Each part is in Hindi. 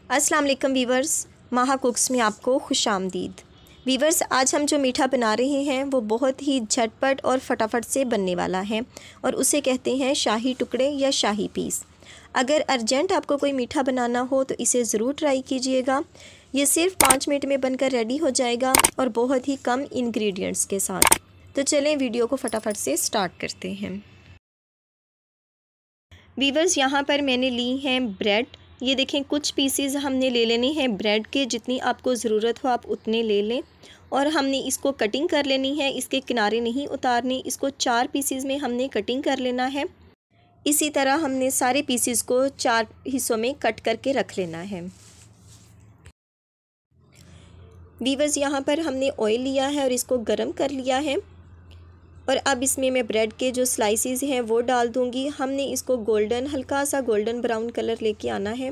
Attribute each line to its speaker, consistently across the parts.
Speaker 1: अस्सलाम वालेकुम वीवर्स, माहा कुक्स में आपको खुशामदीद। वीवर्स, आज हम जो मीठा बना रहे हैं वो बहुत ही झटपट और फटाफट से बनने वाला है और उसे कहते हैं शाही टुकड़े या शाही पीस। अगर अर्जेंट आपको कोई मीठा बनाना हो तो इसे ज़रूर ट्राई कीजिएगा। ये सिर्फ 5 मिनट में बनकर रेडी हो जाएगा और बहुत ही कम इंग्रेडिएंट्स के साथ। तो चलें वीडियो को फटाफट से स्टार्ट करते हैं। वीवर्स, यहाँ पर मैंने ली हैं ब्रेड। ये देखें, कुछ पीसेस हमने ले लेने हैं ब्रेड के, जितनी आपको ज़रूरत हो आप उतने ले लें और हमने इसको कटिंग कर लेनी है। इसके किनारे नहीं उतारने, इसको 4 पीसेस में हमने कटिंग कर लेना है। इसी तरह हमने सारे पीसेस को 4 हिस्सों में कट करके रख लेना है। वीवर्स, यहाँ पर हमने ऑयल लिया है और इसको गर्म कर लिया है और अब इसमें मैं ब्रेड के जो स्लाइसेस हैं वो डाल दूँगी। हमने इसको गोल्डन, हल्का सा गोल्डन ब्राउन कलर लेके आना है।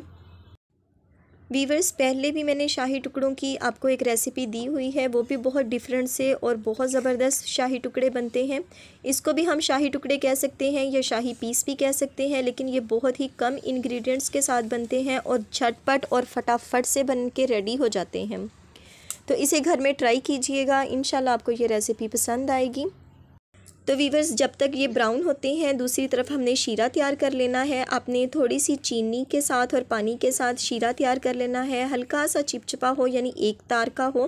Speaker 1: वीवर्स, पहले भी मैंने शाही टुकड़ों की आपको एक रेसिपी दी हुई है, वो भी बहुत डिफरेंट से और बहुत ज़बरदस्त शाही टुकड़े बनते हैं। इसको भी हम शाही टुकड़े कह सकते हैं या शाही पीस भी कह सकते हैं, लेकिन ये बहुत ही कम इंग्रेडिएंट्स के साथ बनते हैं और झटपट और फटाफट से बन के रेडी हो जाते हैं। तो इसे घर में ट्राई कीजिएगा, इंशाल्लाह आपको ये रेसिपी पसंद आएगी। तो वीवर्स, जब तक ये ब्राउन होते हैं दूसरी तरफ हमने शीरा तैयार कर लेना है। आपने थोड़ी सी चीनी के साथ और पानी के साथ शीरा तैयार कर लेना है। हल्का सा चिपचिपा हो, यानी एक तार का हो।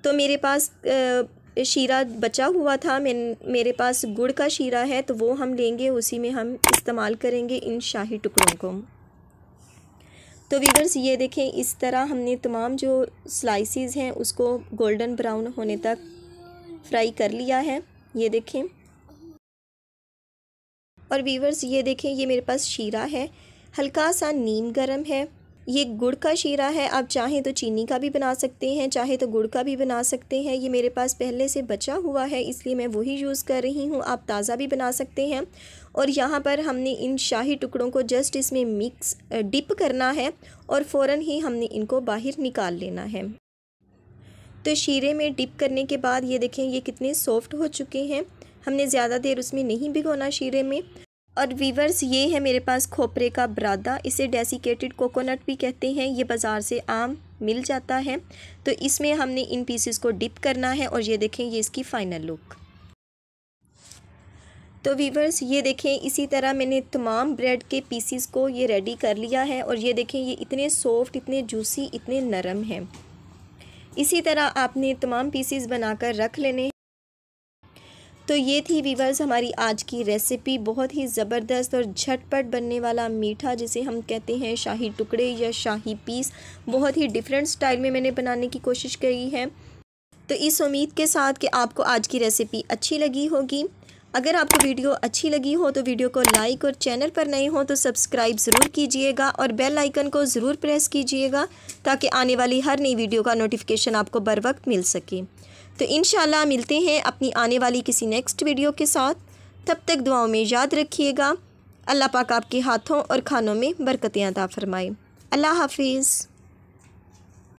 Speaker 1: तो मेरे पास शीरा बचा हुआ था, मेरे पास गुड़ का शीरा है, तो वो हम लेंगे, उसी में हम इस्तेमाल करेंगे इन शाही टुकड़ों को। तो वीवर्स, ये देखें, इस तरह हमने तमाम जो स्लाइसेस हैं उसको गोल्डन ब्राउन होने तक फ्राई कर लिया है। ये देखें। और वीवर्स, ये देखें, ये मेरे पास शीरा है, हल्का सा नीम गरम है। ये गुड़ का शीरा है, आप चाहें तो चीनी का भी बना सकते हैं, चाहे तो गुड़ का भी बना सकते हैं। ये मेरे पास पहले से बचा हुआ है, इसलिए मैं वही यूज़ कर रही हूँ। आप ताज़ा भी बना सकते हैं। और यहाँ पर हमने इन शाही टुकड़ों को जस्ट इसमें मिक्स डिप करना है और फ़ौरन ही हमने इनको बाहर निकाल लेना है। तो शीरे में डिप करने के बाद ये देखें, ये कितने सॉफ्ट हो चुके हैं। हमने ज़्यादा देर उसमें नहीं भिगोना शीरे में। और वीवर्स, ये है मेरे पास खोपरे का बरादा, इसे डेसिकेटेड कोकोनट भी कहते हैं। ये बाज़ार से आम मिल जाता है। तो इसमें हमने इन पीसेस को डिप करना है और ये देखें, ये इसकी फ़ाइनल लुक। तो वीवर्स, ये देखें, इसी तरह मैंने तमाम ब्रेड के पीसेस को ये रेडी कर लिया है और ये देखें, ये इतने सॉफ्ट, इतने जूसी, इतने नरम हैं। इसी तरह आपने तमाम पीसेस बनाकर रख लेने। तो ये थी वीवर्स हमारी आज की रेसिपी, बहुत ही ज़बरदस्त और झटपट बनने वाला मीठा, जिसे हम कहते हैं शाही टुकड़े या शाही पीस। बहुत ही डिफरेंट स्टाइल में मैंने बनाने की कोशिश करी है। तो इस उम्मीद के साथ कि आपको आज की रेसिपी अच्छी लगी होगी। अगर आपको वीडियो अच्छी लगी हो तो वीडियो को लाइक और चैनल पर नए हो तो सब्सक्राइब ज़रूर कीजिएगा और बेल आइकन को ज़रूर प्रेस कीजिएगा, ताकि आने वाली हर नई वीडियो का नोटिफिकेशन आपको बर वक्त मिल सके। तो इंशाल्लाह मिलते हैं अपनी आने वाली किसी नेक्स्ट वीडियो के साथ। तब तक दुआओं में याद रखिएगा। अल्लाह पाक आपके हाथों और खानों में बरकतें अता फरमाए। अल्लाह हाफिज़।